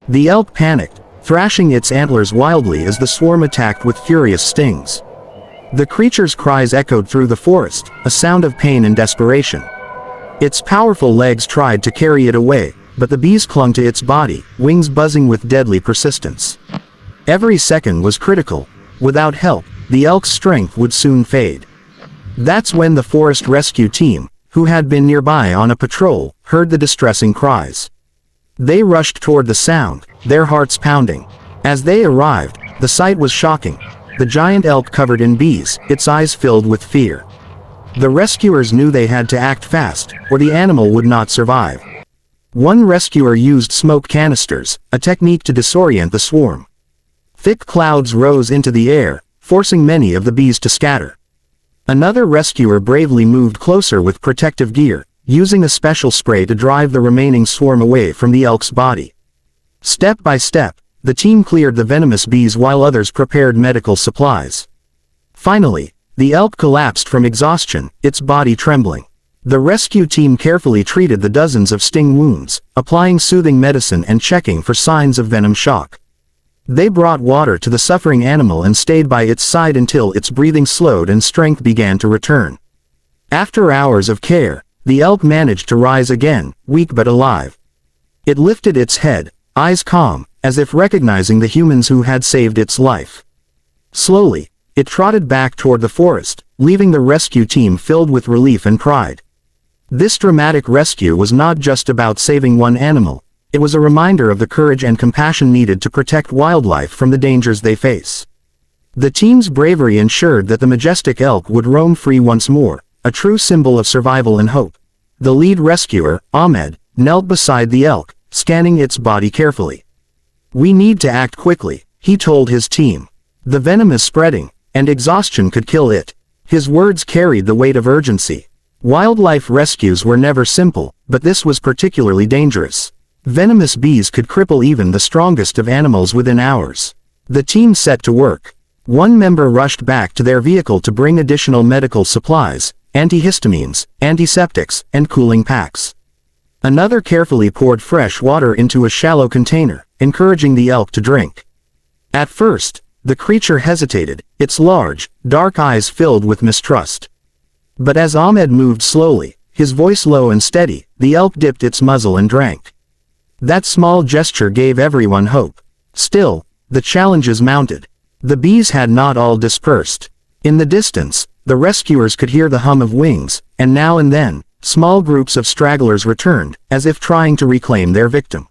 The elk panicked, thrashing its antlers wildly as the swarm attacked with furious stings. The creature's cries echoed through the forest, a sound of pain and desperation. Its powerful legs tried to carry it away, but the bees clung to its body, wings buzzing with deadly persistence. Every second was critical. Without help, the elk's strength would soon fade. That's when the forest rescue team, who had been nearby on a patrol, heard the distressing cries. They rushed toward the sound, their hearts pounding. As they arrived, the sight was shocking. The giant elk covered in bees, its eyes filled with fear. The rescuers knew they had to act fast, or the animal would not survive. One rescuer used smoke canisters, a technique to disorient the swarm. Thick clouds rose into the air, forcing many of the bees to scatter. Another rescuer bravely moved closer with protective gear, using a special spray to drive the remaining swarm away from the elk's body. Step by step, the team cleared the venomous bees while others prepared medical supplies. Finally, the elk collapsed from exhaustion, its body trembling. The rescue team carefully treated the dozens of sting wounds, applying soothing medicine and checking for signs of venom shock. They brought water to the suffering animal and stayed by its side until its breathing slowed and strength began to return. After hours of care, the elk managed to rise again, weak but alive. It lifted its head, eyes calm, as if recognizing the humans who had saved its life. Slowly, it trotted back toward the forest, leaving the rescue team filled with relief and pride. This dramatic rescue was not just about saving one animal, it was a reminder of the courage and compassion needed to protect wildlife from the dangers they face. The team's bravery ensured that the majestic elk would roam free once more, a true symbol of survival and hope. The lead rescuer, Ahmed, knelt beside the elk, scanning its body carefully. "We need to act quickly," he told his team. "The venom is spreading, and exhaustion could kill it." His words carried the weight of urgency. Wildlife rescues were never simple, but this was particularly dangerous. Venomous bees could cripple even the strongest of animals within hours. The team set to work. One member rushed back to their vehicle to bring additional medical supplies, antihistamines, antiseptics, and cooling packs. Another carefully poured fresh water into a shallow container, encouraging the elk to drink. At first, the creature hesitated, its large, dark eyes filled with mistrust. But as Ahmed moved slowly, his voice low and steady, the elk dipped its muzzle and drank. That small gesture gave everyone hope. Still, the challenges mounted. The bees had not all dispersed. In the distance, the rescuers could hear the hum of wings, and now and then, small groups of stragglers returned, as if trying to reclaim their victim.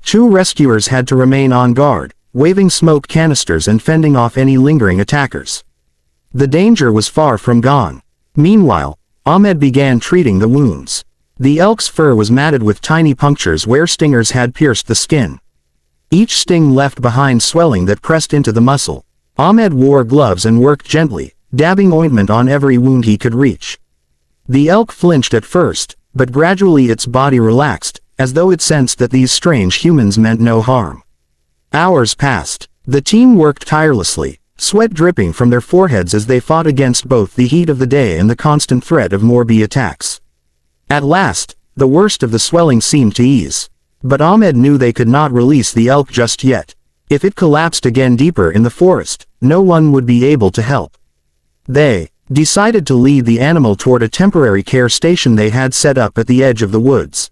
Two rescuers had to remain on guard, waving smoke canisters and fending off any lingering attackers. The danger was far from gone. Meanwhile, Ahmed began treating the wounds. The elk's fur was matted with tiny punctures where stingers had pierced the skin. Each sting left behind swelling that pressed into the muscle. Ahmed wore gloves and worked gently, dabbing ointment on every wound he could reach. The elk flinched at first, but gradually its body relaxed, as though it sensed that these strange humans meant no harm. Hours passed. The team worked tirelessly, sweat dripping from their foreheads as they fought against both the heat of the day and the constant threat of more bee attacks. At last, the worst of the swelling seemed to ease. But Ahmed knew they could not release the elk just yet. If it collapsed again deeper in the forest, no one would be able to help. They decided to lead the animal toward a temporary care station they had set up at the edge of the woods.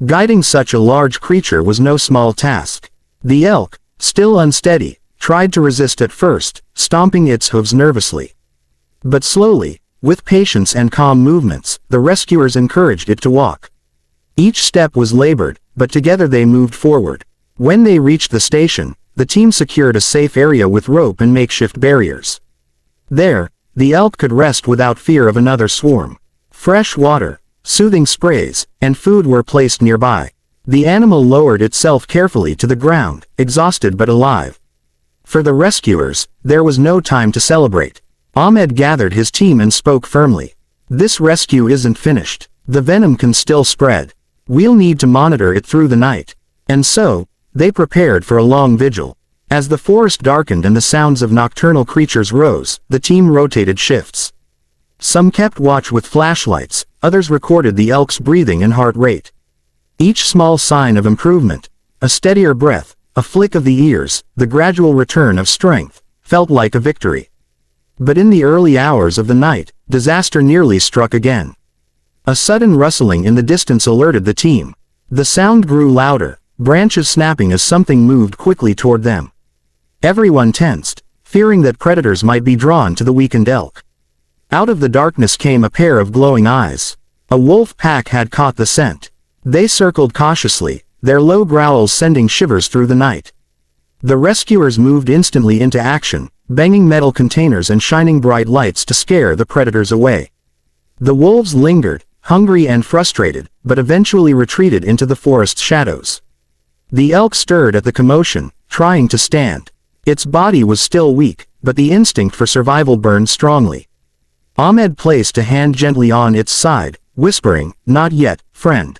Guiding such a large creature was no small task. The elk, still unsteady, tried to resist at first, stomping its hooves nervously. But slowly, with patience and calm movements, the rescuers encouraged it to walk. Each step was labored, but together they moved forward. When they reached the station, the team secured a safe area with rope and makeshift barriers. There, the elk could rest without fear of another swarm. Fresh water, soothing sprays, and food were placed nearby. The animal lowered itself carefully to the ground, exhausted but alive. For the rescuers, there was no time to celebrate. Ahmed gathered his team and spoke firmly. "This rescue isn't finished. The venom can still spread. We'll need to monitor it through the night." And so, they prepared for a long vigil. As the forest darkened and the sounds of nocturnal creatures rose, the team rotated shifts. Some kept watch with flashlights, others recorded the elk's breathing and heart rate. Each small sign of improvement, A steadier breath, a flick of the ears, the gradual return of strength, felt like a victory. But in the early hours of the night, disaster nearly struck again. A sudden rustling in the distance alerted the team. The sound grew louder, branches snapping as something moved quickly toward them. Everyone tensed, fearing that predators might be drawn to the weakened elk. Out of the darkness came a pair of glowing eyes. A wolf pack had caught the scent. They circled cautiously, their low growls sending shivers through the night. The rescuers moved instantly into action, banging metal containers and shining bright lights to scare the predators away. The wolves lingered, hungry and frustrated, but eventually retreated into the forest's shadows. The elk stirred at the commotion, trying to stand. Its body was still weak, but the instinct for survival burned strongly. Ahmed placed a hand gently on its side, whispering, "Not yet, friend.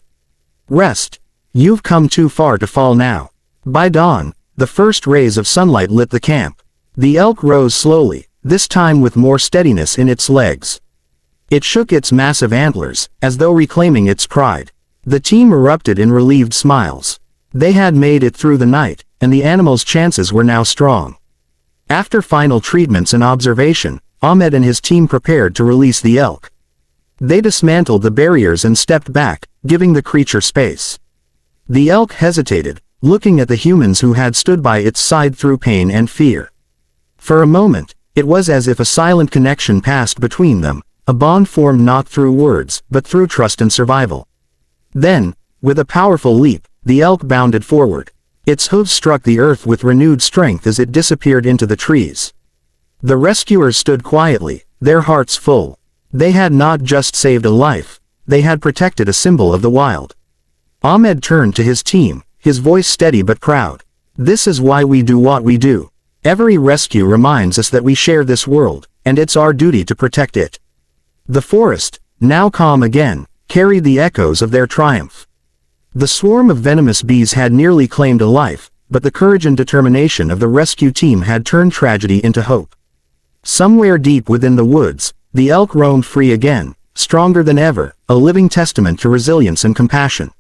Rest. You've come too far to fall now." By dawn, the first rays of sunlight lit the camp. The elk rose slowly, this time with more steadiness in its legs. It shook its massive antlers, as though reclaiming its pride. The team erupted in relieved smiles. They had made it through the night, and the animal's chances were now strong. After final treatments and observation, Ahmed and his team prepared to release the elk. They dismantled the barriers and stepped back, giving the creature space. The elk hesitated, looking at the humans who had stood by its side through pain and fear. For a moment, it was as if a silent connection passed between them, a bond formed not through words, but through trust and survival. Then, with a powerful leap, the elk bounded forward. Its hooves struck the earth with renewed strength as it disappeared into the trees. The rescuers stood quietly, their hearts full. They had not just saved a life, they had protected a symbol of the wild. Ahmed turned to his team, his voice steady but proud. "This is why we do what we do. Every rescue reminds us that we share this world, and it's our duty to protect it." The forest, now calm again, carried the echoes of their triumph. The swarm of venomous bees had nearly claimed a life, but the courage and determination of the rescue team had turned tragedy into hope. Somewhere deep within the woods, the elk roamed free again, stronger than ever, a living testament to resilience and compassion.